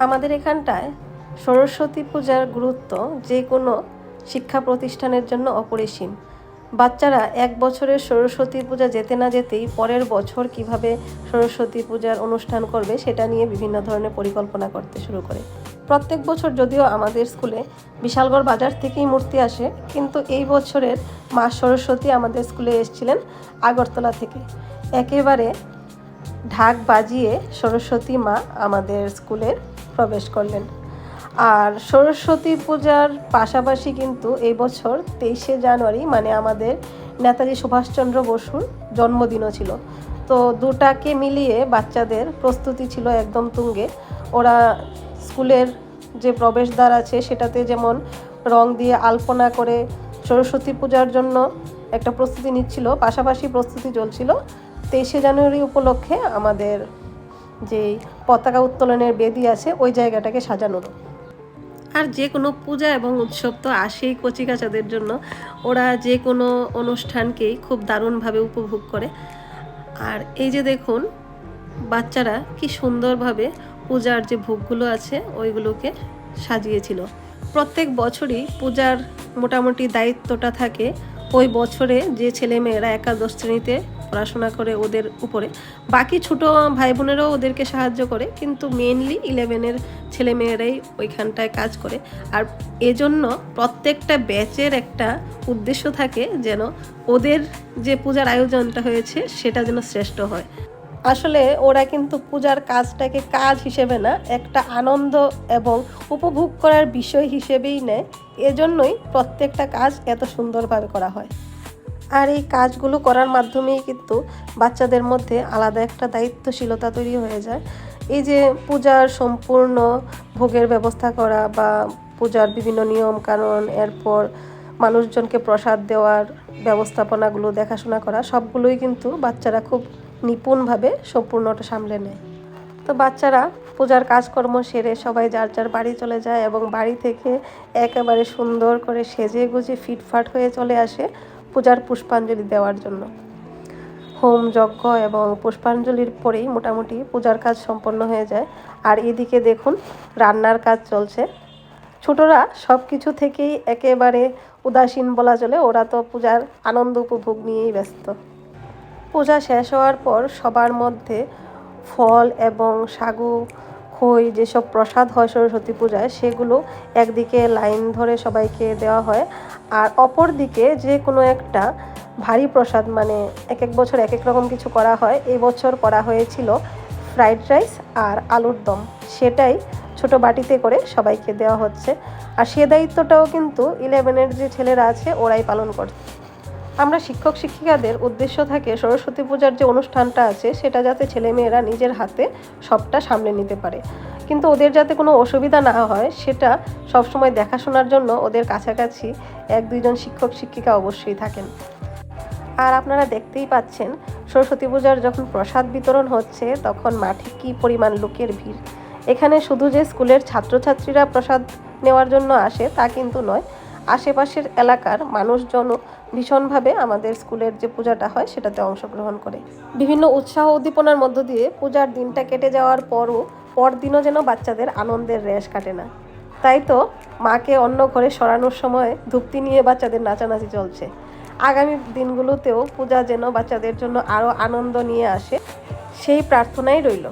আমাদের এখানটায় সরস্বতী পূজার গুরুত্ব যে কোনো শিক্ষা প্রতিষ্ঠানের জন্য অপরিসীম। বাচ্চারা এক বছরের সরস্বতী পূজা যেতে না যেতেই পরের বছর কিভাবে সরস্বতী পূজার অনুষ্ঠান করবে সেটা নিয়ে বিভিন্ন ধরনের পরিকল্পনা করতে শুরু করে। প্রত্যেক বছর যদিও আমাদের স্কুলে বিশালগড় বাজার থেকেই মূর্তি আসে, কিন্তু এই বছরের মা সরস্বতী আমাদের স্কুলে এসেছিলেন আগরতলা থেকে। একেবারে ঢাক বাজিয়ে সরস্বতী মা আমাদের স্কুলে প্রবেশ করলেন। আর সরস্বতী পূজার পাশাপাশি কিন্তু এই বছর 23শে জানুয়ারি মানে আমাদের নেতাজি সুভাষচন্দ্র বসুর জন্মদিনও ছিল। তো দুটাকে মিলিয়ে বাচ্চাদের প্রস্তুতি ছিল একদম তুঙ্গে। ওরা স্কুলের যে প্রবেশদ্বার আছে সেটাতে যেমন রং দিয়ে আলপনা করে সরস্বতী পূজার জন্য একটা প্রস্তুতি নিচ্ছিল, পাশাপাশি প্রস্তুতি চলছিল 23শে জানুয়ারি উপলক্ষে আমাদের যেই পতাকা উত্তোলনের বেদি আছে ওই জায়গাটাকে সাজানোর। আর যে কোনো পূজা এবং উৎসব তো আসেই কচিকাচাদের জন্য। ওরা যে কোনো অনুষ্ঠানকেই খুব দারুণভাবে উপভোগ করে। আর এই যে দেখুন বাচ্চারা কি সুন্দরভাবে পূজার যে ভোগগুলো আছে ওইগুলোকে সাজিয়েছিল। প্রত্যেক বছরই পূজার মোটামুটি দায়িত্বটা থাকে ওই বছরে যে ছেলেমেয়েরা একাদশ শ্রেণীতে পড়াশোনা করে ওদের উপরে। বাকি ছোটো ভাই বোনেরাও ওদেরকে সাহায্য করে, কিন্তু মেনলি 11-এর ছেলেমেয়েরাই ওইখানটায় কাজ করে। আর এজন্য প্রত্যেকটা ব্যাচের একটা উদ্দেশ্য থাকে যেন ওদের যে পূজার আয়োজনটা হয়েছে সেটা যেন শ্রেষ্ঠ হয়। আসলে ওরা কিন্তু পূজার কাজটাকে কাজ হিসেবে না, একটা আনন্দ এবং উপভোগ করার বিষয় হিসেবেই নেয়। এজন্যই প্রত্যেকটা কাজ এত সুন্দরভাবে করা হয়। আর এই কাজগুলো করার মাধ্যমেই কিন্তু বাচ্চাদের মধ্যে আলাদা একটা দায়িত্বশীলতা তৈরি হয়ে যায়। এই যে পূজার সম্পূর্ণ ভোগের ব্যবস্থা করা বা পূজার বিভিন্ন নিয়ম কানুন, এরপর মানুষজনকে প্রসাদ দেওয়ার ব্যবস্থাপনাগুলো দেখাশোনা করা, সবগুলোই কিন্তু বাচ্চারা খুব নিপুণভাবে সম্পূর্ণটা সামলে নেয়। তো বাচ্চারা পূজার কাজকর্ম সেরে সবাই যার যার বাড়ি চলে যায় এবং বাড়ি থেকে একেবারে সুন্দর করে সেজে গুজে ফিটফাট হয়ে চলে আসে পূজার পুষ্পাঞ্জলি দেওয়ার জন্য। হোম যজ্ঞ এবং পুষ্পাঞ্জলির পরেই মোটামুটি পূজার কাজ সম্পন্ন হয়ে যায়। আর এদিকে দেখুন রান্নার কাজ চলছে। ছোটরা সব কিছু থেকেই একেবারে উদাসীন বলা চলে, ওরা তো পূজার আনন্দ উপভোগ নিয়েই ব্যস্ত। পূজা শেষ হওয়ার পর সবার মধ্যে ফল এবং সাগু খই যেসব প্রসাদ হয় সরস্বতী পূজায় সেগুলো একদিকে লাইন ধরে সবাইকে দেওয়া হয়, আর অপর দিকে যে কোনো একটা ভারী প্রসাদ মানে এক এক বছর এক এক রকম কিছু করা হয়। এই বছর করা হয়েছিল ফ্রাইড রাইস আর আলুর দম, সেটাই ছোট বাটিতে করে সবাইকে দেওয়া হচ্ছে। আর সে দায়িত্বটাও কিন্তু 11-এর যে ছেলেরা আছে ওরাই পালন করছে। আমরা শিক্ষক শিক্ষিকাদের উদ্দেশ্য থাকে সরস্বতী পূজার যে অনুষ্ঠানটা আছে সেটা যাতে ছেলেমেয়েরা নিজের হাতে সবটা সামলে নিতে পারে, কিন্তু ওদের যাতে কোনো অসুবিধা না হয় সেটা সবসময় দেখাশোনার জন্য ওদের কাছাকাছি 1-2জন শিক্ষক শিক্ষিকা অবশ্যই থাকেন। আর আপনারা দেখতেই পাচ্ছেন সরস্বতী পূজার যখন প্রসাদ বিতরণ হচ্ছে তখন মাঠে কী পরিমাণ লোকের ভিড়। এখানে শুধু যে স্কুলের ছাত্রছাত্রীরা প্রসাদ নেওয়ার জন্য আসে তা কিন্তু নয়, আশেপাশের এলাকার মানুষজনও ভীষণভাবে আমাদের স্কুলের যে পূজাটা হয় সেটাতে অংশগ্রহণ করে। বিভিন্ন উৎসাহ উদ্দীপনার মধ্য দিয়ে পূজার দিনটা কেটে যাওয়ার পরদিনও যেন বাচ্চাদের আনন্দের রেশ কাটে না। তাই তো মাকে অন্য ঘরে সরানোর সময় ধূপতি নিয়ে বাচ্চাদের নাচানাচি চলছে। আগামী দিনগুলোতেও পূজা যেন বাচ্চাদের জন্য আরও আনন্দ নিয়ে আসে সেই প্রার্থনাই রইল।